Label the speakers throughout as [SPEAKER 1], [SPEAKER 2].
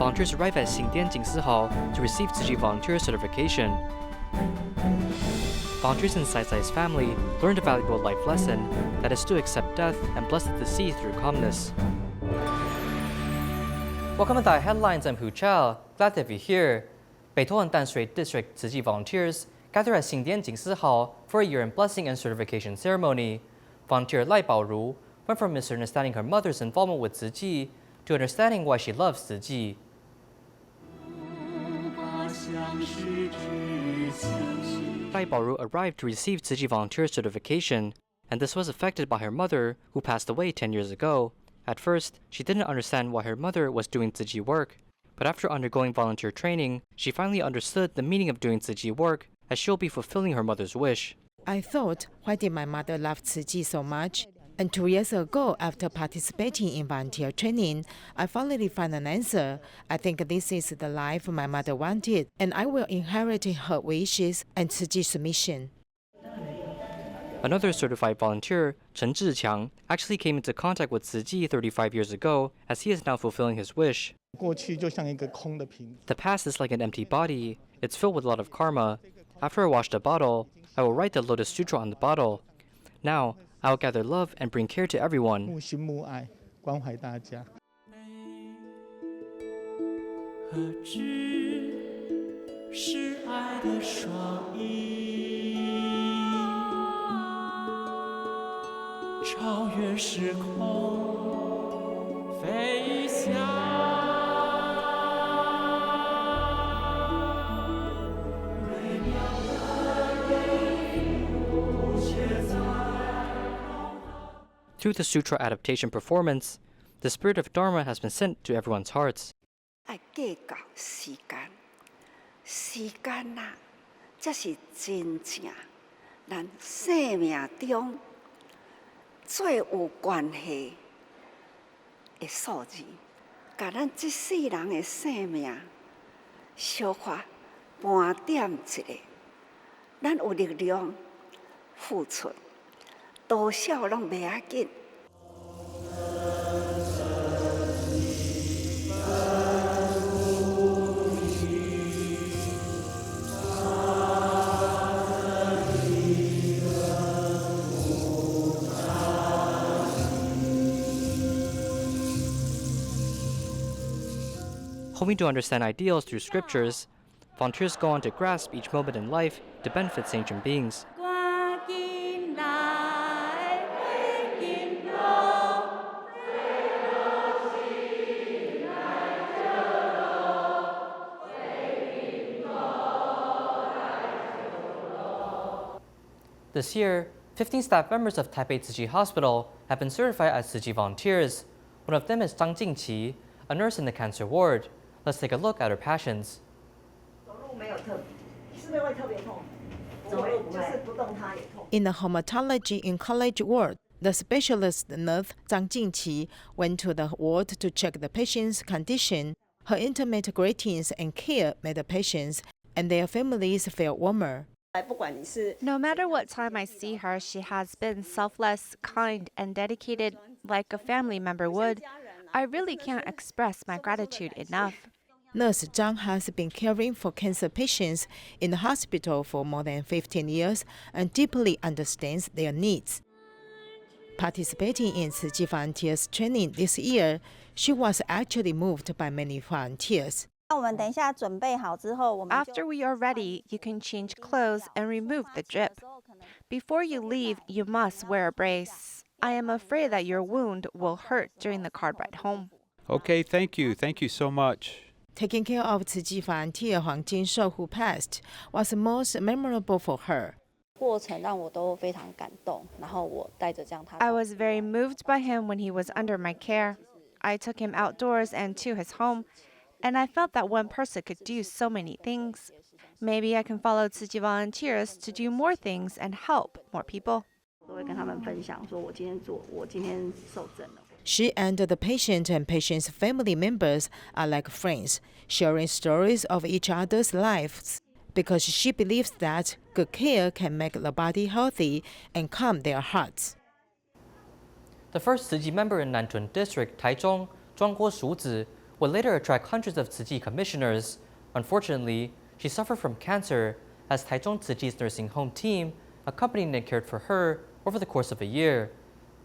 [SPEAKER 1] volunteers arrive at Xindian Jing Si Hall to receive TSuji volunteer certification. Volunteers in Sai Sai's family learned a valuable life lesson that is to accept death and bless the deceased through calmness. Welcome to DaAiHeadlines, I'm Hu Chiao. Glad to have you here. Beitou and Nantun District TSuji volunteers gather at Xindian Jing Si Hall for a year-end blessing and certification ceremony. Volunteer Lai Baoru went from misunderstanding her mother's involvement with TSuji to understanding why she loves TSuji. Lai Baoru arrived to receive TSuji volunteer certification, and this was affected by her mother, who passed away 10 years ago. At first, she didn't understand why her mother was doing TSuji work, but after undergoing volunteer training, she finally understood the meaning of doing TSuji work, as she'll be fulfilling her mother's wish.
[SPEAKER 2] I thought, why did my mother love TSuji so much? And 2 years ago, after participating in volunteer training, I finally found an answer. I think this is the life my mother wanted, and I will inherit her wishes and TSuji's mission.
[SPEAKER 1] Another certified volunteer, Hu Chiao, actually came into contact with TSuji 35 years ago, as he is now fulfilling his wish. The past is like an empty body. It's filled with a lot of karma. After I wash the bottle, I will write the Lotus Sutra on the bottle. Now, I will gather love and bring care to everyone. Through the sutra adaptation performance, the spirit of Dharma has been sent to everyone's hearts. Hoping to understand ideals through scriptures, volunteers go on to grasp each moment in life to benefit sentient beings. This year, 15 staff members of Taipei Tzu Chi Hospital have been certified as TSuji volunteers. One of them is Zhang Jingqi, a nurse in the cancer ward. Let's take a look at her passions.
[SPEAKER 2] In the hematology oncology ward, the specialist nurse Zhang Jingqi went to the ward to check the patient's condition. Her intimate greetings and care made the patients and their families feel warmer.
[SPEAKER 3] No matter what time I see her, she has been selfless, kind, and dedicated like a family member would. I really can't express my gratitude enough.
[SPEAKER 2] Nurse Zhang has been caring for cancer patients in the hospital for more than 15 years and deeply understands their needs. Participating in TSuji volunteers training this year, she was actually moved by many volunteers.
[SPEAKER 3] After we are ready, you can change clothes and remove the drip. Before you leave, you must wear a brace. I am afraid that your wound will hurt during the car ride home.
[SPEAKER 4] Okay, thank you. Thank you so much.
[SPEAKER 2] Taking care of TSuji volunteer Huang Jingshou, who passed, was most memorable for her.
[SPEAKER 3] I was very moved by him when he was under my care. I took him outdoors and to his home, and I felt that one person could do so many things. Maybe I can follow TSuji volunteers to do more things and help more people.
[SPEAKER 2] She and the patient and patient's family members are like friends, sharing stories of each other's lives, because she believes that good care can make the body healthy and calm their hearts.
[SPEAKER 1] The first TSuji member in Nantun District, Taichung, Zhuang Guo Shuzi, would later attract hundreds of Tzu Chi commissioners. Unfortunately, she suffered from cancer as Taichung Tzu Chi's nursing home team accompanied and cared for her over the course of a year.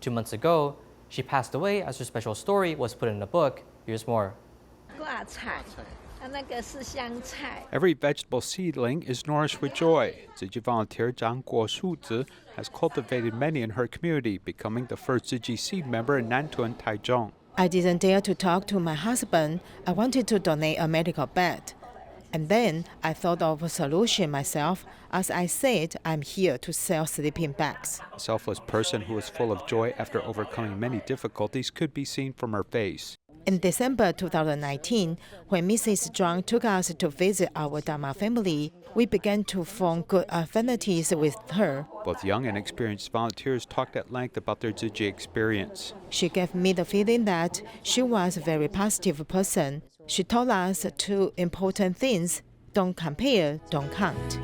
[SPEAKER 1] 2 months ago, she passed away as her special story was put in a book. Here's more.
[SPEAKER 4] Every vegetable seedling is nourished with joy. Tzu Chi volunteer Zhang Guo Shuzi has cultivated many in her community, becoming the first Tzu Chi seed member in Nantun, Taichung.
[SPEAKER 2] I didn't dare to talk to my husband. I wanted to donate a medical bed. And then I thought of a solution myself. As I said, I'm here to sell sleeping bags.
[SPEAKER 4] A selfless person who is full of joy after overcoming many difficulties could be seen from her face.
[SPEAKER 2] In December 2019, when Mrs. Zhuang took us to visit our Dharma family, we began to form good affinities with her.
[SPEAKER 4] Both young and experienced volunteers talked at length about their Tzu Chi experience.
[SPEAKER 2] She gave me the feeling that she was a very positive person. She told us two important things: don't compare, don't count.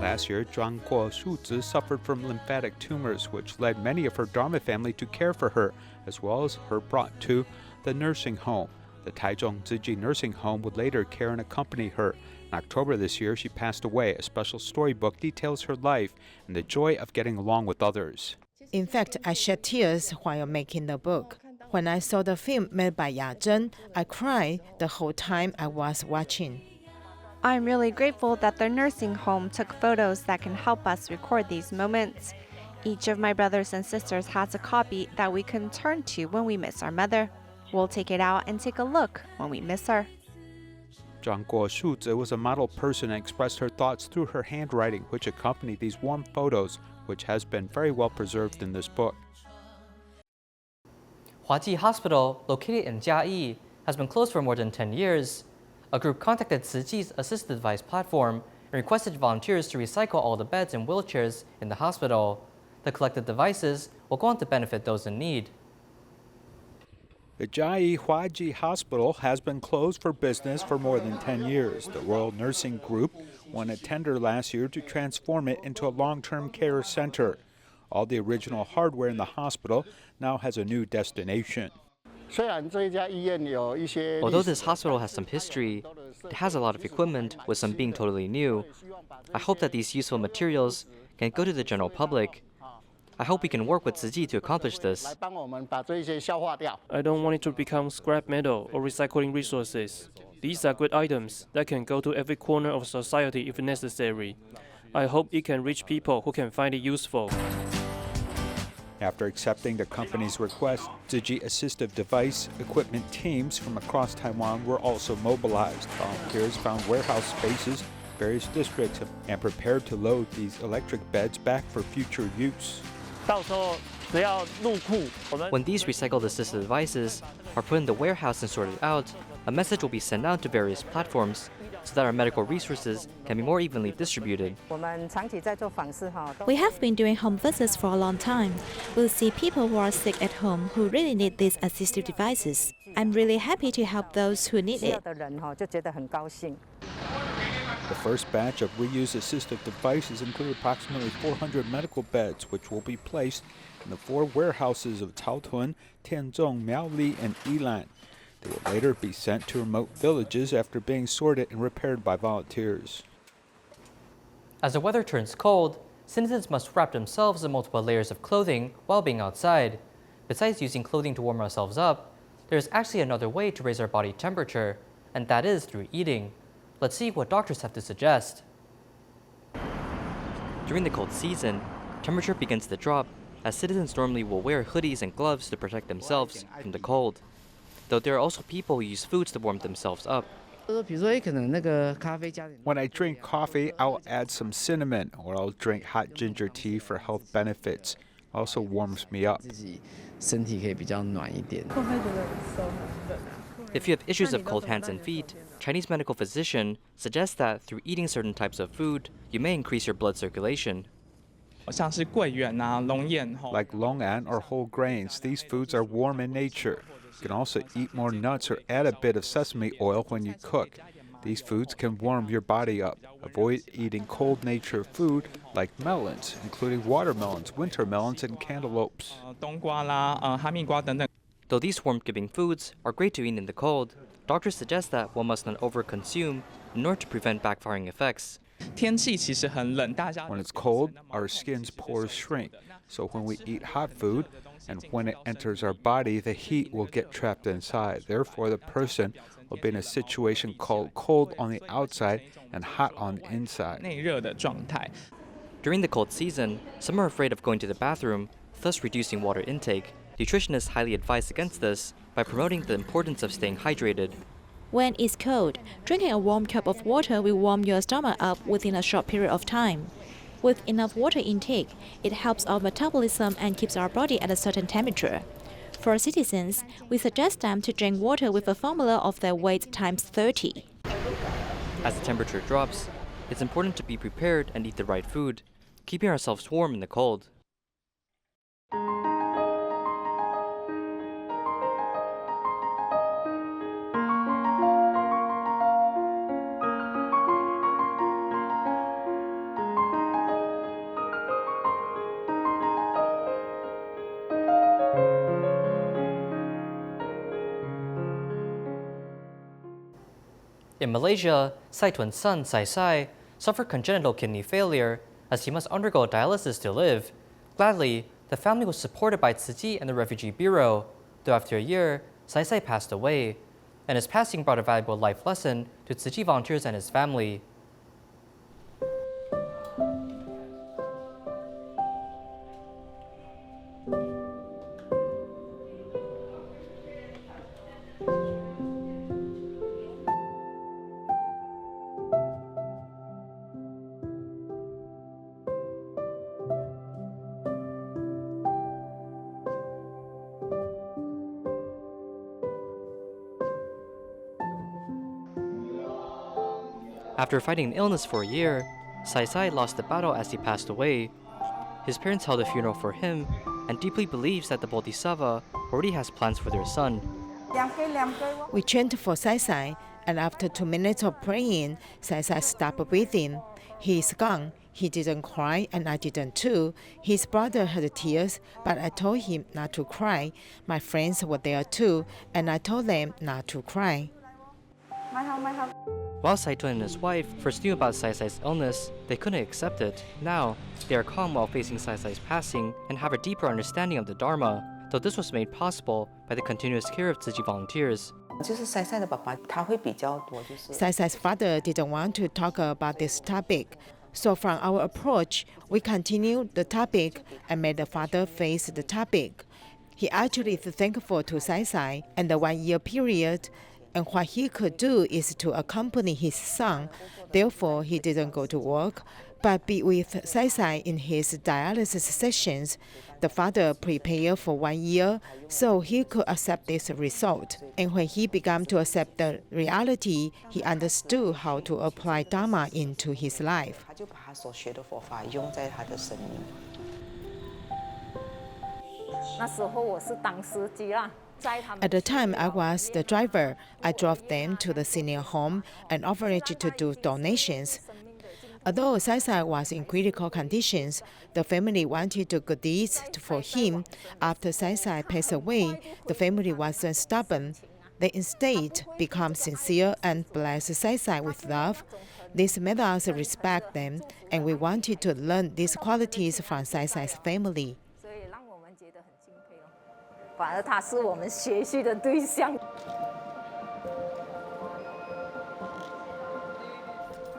[SPEAKER 4] Last year, Zhuang Guo Shuzi suffered from lymphatic tumors, which led many of her Dharma family to care for her, as well as her brought to the nursing home. The Taichung Tzu Chi nursing home would later care and accompany her. In October this year, she passed away. A special storybook details her life and the joy of getting along with others.
[SPEAKER 2] In fact, I shed tears while making the book. When I saw the film made by Ya Zhen, I cried the whole time I was watching.
[SPEAKER 3] I'm really grateful that the nursing home took photos that can help us record these moments. Each of my brothers and sisters has a copy that we can turn to when we miss our mother. We'll take it out and take a look when we miss her.
[SPEAKER 4] Zhang Guo Shuzi was a model person and expressed her thoughts through her handwriting, which accompanied these warm photos, which has been very well preserved in this book.
[SPEAKER 1] Huaji Hospital, located in Jiayi, has been closed for more than 10 years. A group contacted Tzu Chi's assisted device platform and requested volunteers to recycle all the beds and wheelchairs in the hospital. The collected devices will go on to benefit those in need.
[SPEAKER 4] The Jiayi Huaji Hospital has been closed for business for more than 10 years. The Royal Nursing Group won a tender last year to transform it into a long-term care center. All the original hardware in the hospital now has a new destination.
[SPEAKER 1] Although this hospital has some history, it has a lot of equipment, with some being totally new. I hope that these useful materials can go to the general public. I hope we can work with Tzu Chi to accomplish this.
[SPEAKER 5] I don't want it to become scrap metal or recycling resources. These are good items that can go to every corner of society if necessary. I hope it can reach people who can find it useful.
[SPEAKER 4] After accepting the company's request, Tzu Chi assistive device equipment teams from across Taiwan were also mobilized. Volunteers found warehouse spaces, various districts, and prepared to load these electric beds back for future use.
[SPEAKER 1] When these recycled assistive devices are put in the warehouse and sorted out, a message will be sent out to various platforms so that our medical resources can be more evenly distributed.
[SPEAKER 6] We have been doing home visits for a long time. We'll see people who are sick at home who really need these assistive devices. I'm really happy to help those who need it.
[SPEAKER 4] The first batch of reused assistive devices include approximately 400 medical beds, which will be placed in the 4 warehouses of Taotun, Tianzhong, Miaoli, and Yilan. They will later be sent to remote villages after being sorted and repaired by volunteers.
[SPEAKER 1] As the weather turns cold, citizens must wrap themselves in multiple layers of clothing while being outside. Besides using clothing to warm ourselves up, there's actually another way to raise our body temperature, and that is through eating. Let's see what doctors have to suggest. During the cold season, temperature begins to drop, as citizens normally will wear hoodies and gloves to protect themselves from the cold. Though there are also people who use foods to warm themselves up.
[SPEAKER 4] When I drink coffee, I'll add some cinnamon, or I'll drink hot ginger tea for health benefits. Also warms me up.
[SPEAKER 1] If you have issues of cold hands and feet, Chinese medical physician suggests that through eating certain types of food, you may increase your blood circulation.
[SPEAKER 4] Like longan or whole grains, these foods are warm in nature. You can also eat more nuts or add a bit of sesame oil when you cook. These foods can warm your body up. Avoid eating cold nature food like melons, including watermelons, winter melons, and cantaloupes.
[SPEAKER 1] Though these warmth-giving foods are great to eat in the cold, doctors suggest that one must not overconsume in order to prevent backfiring effects.
[SPEAKER 4] When it's cold, our skin's pores shrink. So when we eat hot food, and when it enters our body, the heat will get trapped inside. Therefore, the person will be in a situation called cold on the outside and hot on the inside.
[SPEAKER 1] During the cold season, some are afraid of going to the bathroom, thus reducing water intake. Nutritionists highly advise against this by promoting the importance of staying hydrated.
[SPEAKER 6] When it's cold, drinking a warm cup of water will warm your stomach up within a short period of time. With enough water intake, it helps our metabolism and keeps our body at a certain temperature. For citizens, we suggest them to drink water with a formula of their weight times 30.
[SPEAKER 1] As the temperature drops, it's important to be prepared and eat the right food, keeping ourselves warm in the cold. In Malaysia, Sai Tuan's son, Sai Sai, suffered congenital kidney failure as he must undergo dialysis to live. Gladly, the family was supported by TSuji and the Refugee Bureau, though after a year, Sai Sai passed away, and his passing brought a valuable life lesson to TSuji volunteers and his family. After fighting an illness for a year, Sai Sai lost the battle as he passed away. His parents held a funeral for him and deeply believes that the Bodhisattva already has plans for their son.
[SPEAKER 2] We chanted for Sai Sai, and after 2 minutes of praying, Sai Sai stopped breathing. He is gone. He didn't cry, and I didn't too. His brother had tears, but I told him not to cry. My friends were there too, and I told them not to cry.
[SPEAKER 1] While Sai Tuan and his wife first knew about Sai Sai's illness, they couldn't accept it. Now, they are calm while facing Sai Sai's passing and have a deeper understanding of the Dharma, though this was made possible by the continuous care of TSuji volunteers.
[SPEAKER 2] Sai Sai's father didn't want to talk about this topic. So from our approach, we continued the topic and made the father face the topic. He actually is thankful to Sai Sai and the 1 year period, and what he could do is to accompany his son. Therefore, he didn't go to work, but be with Sai Sai in his dialysis sessions. The father prepared for 1 year so he could accept this result. And when he began to accept the reality, he understood how to apply Dharma into his life. At the time I was the driver, I drove them to the senior home and offered to do donations. Although Sai Sai was in critical conditions, the family wanted to do good deeds for him. After Sai Sai passed away, the family wasn't stubborn. They instead became sincere and blessed Sai Sai with love. This made us respect them, and we wanted to learn these qualities from Sai Sai's family.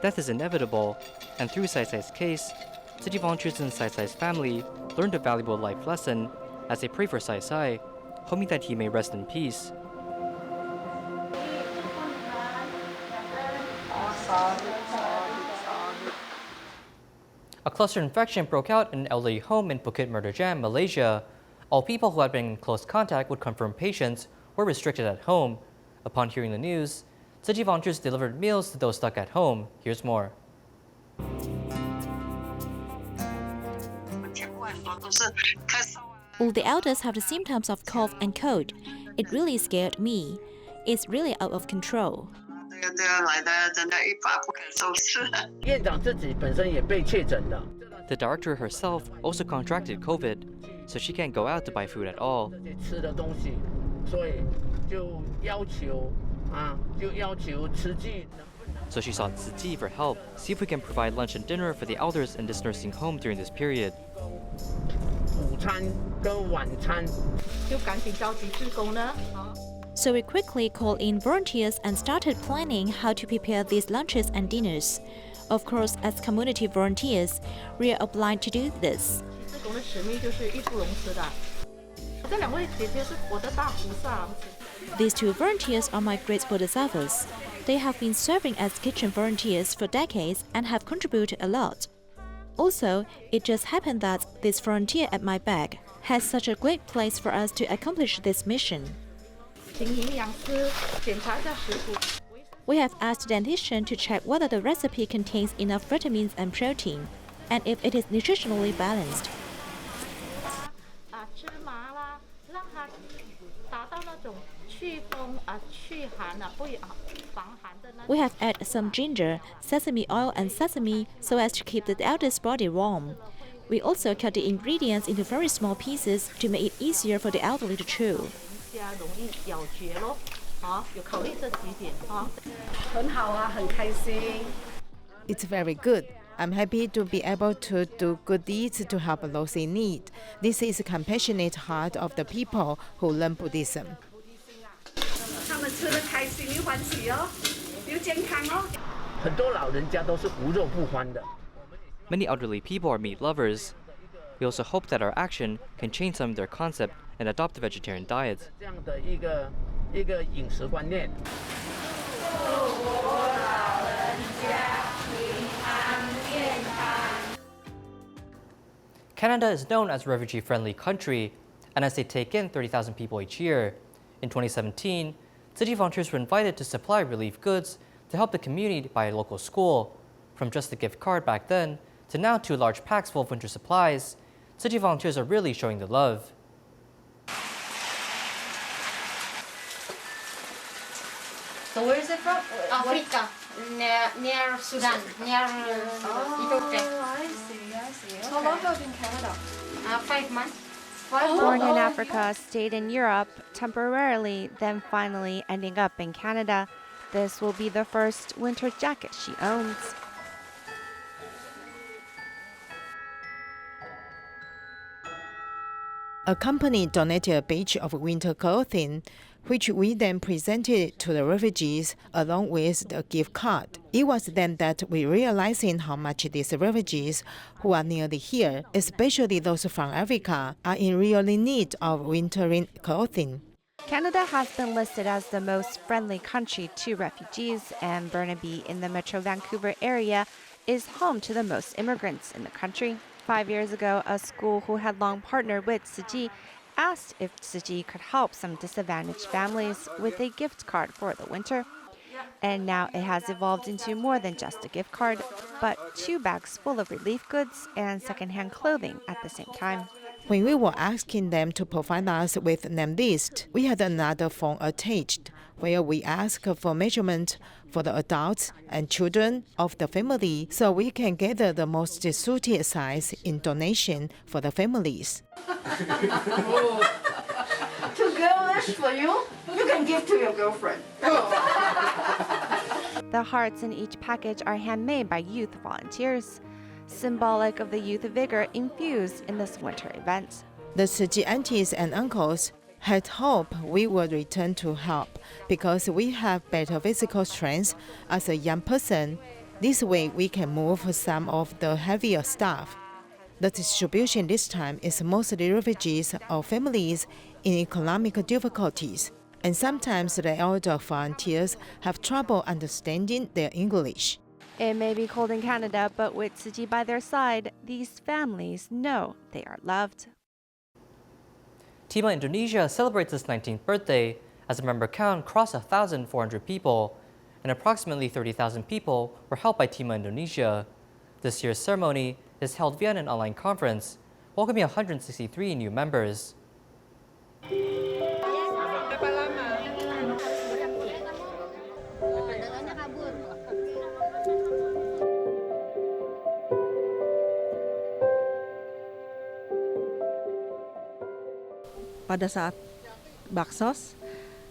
[SPEAKER 1] Death is inevitable, and through Sai Sai's case, TSuji volunteers and Sai Sai's family learned a valuable life lesson as they pray for Sai Sai, hoping that he may rest in peace. A cluster infection broke out in an elderly home in Bukit Mertajam, Malaysia. All people who had been in close contact with confirmed patients were restricted at home. Upon hearing the news, TSuji volunteers delivered meals to those stuck at home. Here's more.
[SPEAKER 6] All the elders have the symptoms of cough and cold. It really scared me. It's really out of control.
[SPEAKER 1] The director herself also contracted COVID, so she can't go out to buy food at all. So she sought TSuji for help, see if we can provide lunch and dinner for the elders in this nursing home during this period.
[SPEAKER 6] So we quickly called in volunteers and started planning how to prepare these lunches and dinners. Of course, as community volunteers, we are obliged to do this. These two volunteers are my great bodhisattvas. They have been serving as kitchen volunteers for decades and have contributed a lot. Also, it just happened that this volunteer at my back has such a great place for us to accomplish this mission. We have asked the dietitian to check whether the recipe contains enough vitamins and protein, and if it is nutritionally balanced. We have added some ginger, sesame oil and sesame so as to keep the eldest's body warm. We also cut the ingredients into very small pieces to make it easier for the elderly to chew.
[SPEAKER 2] It's very good. I'm happy to be able to do good deeds to help those in need. This is a compassionate heart of the people who learn Buddhism.
[SPEAKER 1] Many elderly people are meat lovers. We also hope that our action can change some of their concept and adopt a vegetarian diet. Canada is known as a refugee-friendly country, and as they take in 30,000 people each year. In 2017, Tzu Chi volunteers were invited to supply relief goods to help the community buy a local school. From just a gift card back then to now 2 large packs full of winter supplies, Tzu Chi volunteers are really showing the love.
[SPEAKER 7] So where is it from? Africa, near Sudan, near Ethiopia.
[SPEAKER 3] I see. Okay.
[SPEAKER 7] How long have you been in Canada? 5 months.
[SPEAKER 3] Born in Africa, stayed in Europe temporarily, then finally ending up in Canada. This will be the first winter jacket she owns.
[SPEAKER 2] A company donated a batch of winter clothing, which we then presented to the refugees along with the gift card. It was then that we realizing how much these refugees who are nearly here, especially those from Africa, are in really need of wintering clothing.
[SPEAKER 3] Canada has been listed as the most friendly country to refugees, and Burnaby in the Metro Vancouver area is home to the most immigrants in the country. 5 years ago, a school who had long partnered with TSuji asked if TSuji could help some disadvantaged families with a gift card for the winter. And now it has evolved into more than just a gift card, but 2 bags full of relief goods and secondhand clothing at the same time.
[SPEAKER 2] When we were asking them to provide us with a name list, we had another form attached where we ask for measurement for the adults and children of the family so we can gather the most suited size in donation for the families.
[SPEAKER 7] 2 girls for you? You can give to your girlfriend.
[SPEAKER 3] The hearts in each package are handmade by youth volunteers, symbolic of the youth vigor infused in this winter event.
[SPEAKER 2] The TSuji aunties and uncles had hoped we would return to help because we have better physical strength as a young person. This way we can move some of the heavier stuff. The distribution this time is mostly refugees or families in economic difficulties, and sometimes the elder volunteers have trouble understanding their English.
[SPEAKER 3] It may be cold in Canada, but with TSuji by their side, these families know they are loved.
[SPEAKER 1] Timah Indonesia celebrates its 19th birthday as the member count crossed 1,400 people, and approximately 30,000 people were helped by Timah Indonesia. This year's ceremony is held via an online conference, welcoming 163 new members.
[SPEAKER 8] pada saat baksos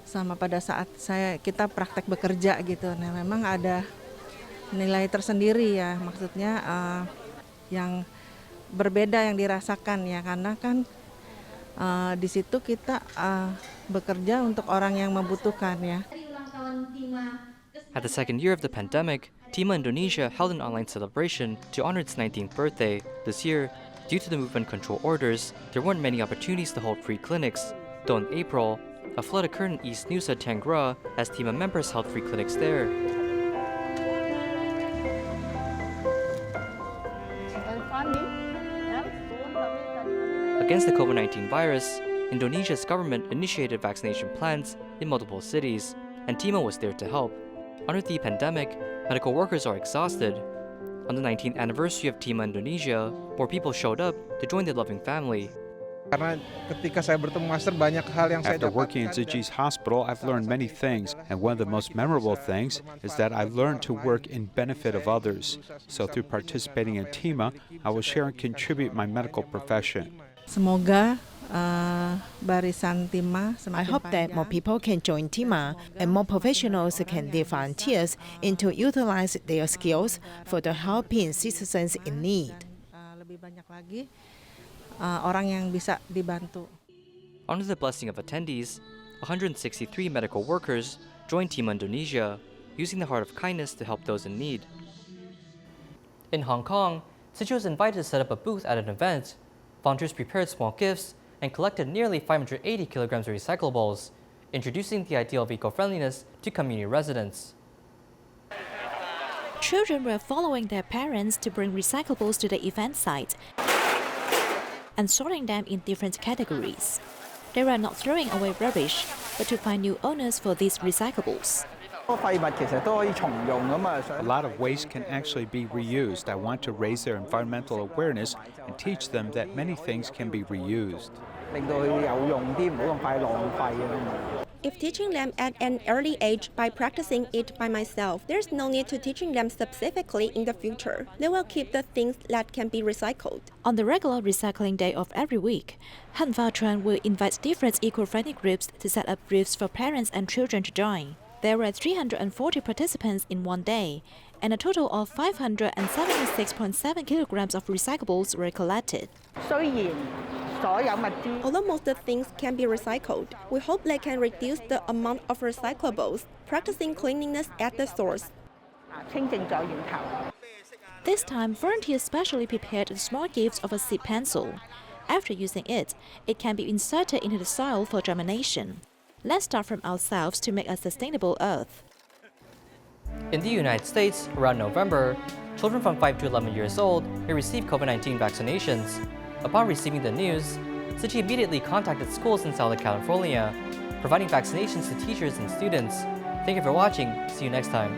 [SPEAKER 8] sama pada saat kita praktek bekerja gitu. Nah, memang ada nilai tersendiri ya, maksudnya yang berbeda yang dirasakan ya, karena kan di situ kita bekerja untuk orang yang membutuhkan ya.
[SPEAKER 1] At the second year of the pandemic, Tima Indonesia held an online celebration to honor its 19th birthday. This year, due to the movement control orders, there weren't many opportunities to hold free clinics, though in April, a flood occurred in East Nusa Tenggara as Tima members held free clinics there. Against the COVID-19 virus, Indonesia's government initiated vaccination plans in multiple cities, and Tima was there to help. Under the pandemic, medical workers are exhausted. On the 19th anniversary of Tima Indonesia, more people showed up to join the loving family.
[SPEAKER 4] After working in Tzu Chi's hospital, I've learned many things, and one of the most memorable things is that I learned to work in benefit of others. So through participating in Tima, I will share and contribute my medical profession.
[SPEAKER 8] Semoga barisan Tima
[SPEAKER 2] I hope that more people can join Tima and more professionals can be volunteers and to utilize their skills for the helping citizens in need.
[SPEAKER 8] Lebih banyak lagi orang yang bisa dibantu.
[SPEAKER 1] Under the blessing of attendees, 163 medical workers joined Tima Indonesia, using the heart of kindness to help those in need. In Hong Kong, Tzu Chi was invited to set up a booth at an event. Volunteers prepared small gifts and collected nearly 580 kilograms of recyclables, introducing the ideal of eco-friendliness to community residents.
[SPEAKER 6] Children were following their parents to bring recyclables to the event site and sorting them in different categories. They were not throwing away rubbish, but to find new owners for these recyclables.
[SPEAKER 4] A lot of waste can actually be reused. I want to raise their environmental awareness and teach them that many things can be reused.
[SPEAKER 9] If teaching them at an early age by practicing it by myself, there's no need to teaching them specifically in the future. They will keep the things that can be recycled.
[SPEAKER 6] On the regular recycling day of every week, Han Fa-Chuan will invite different eco-friendly groups to set up booths for parents and children to join. There were 340 participants in one day, and a total of 576.7 kilograms of recyclables were collected.
[SPEAKER 9] Although most of the things can be recycled, we hope they can reduce the amount of recyclables, practicing cleanliness at the source.
[SPEAKER 6] This time, volunteers specially prepared the small gifts of a seed pencil. After using it, it can be inserted into the soil for germination. Let's start from ourselves to make a sustainable earth.
[SPEAKER 1] In the United States, around November, children from 5 to 11 years old may receive COVID-19 vaccinations. Upon receiving the news, Tzu Chi immediately contacted schools in Southern California, providing vaccinations to teachers and students. Thank you for watching. See you next time.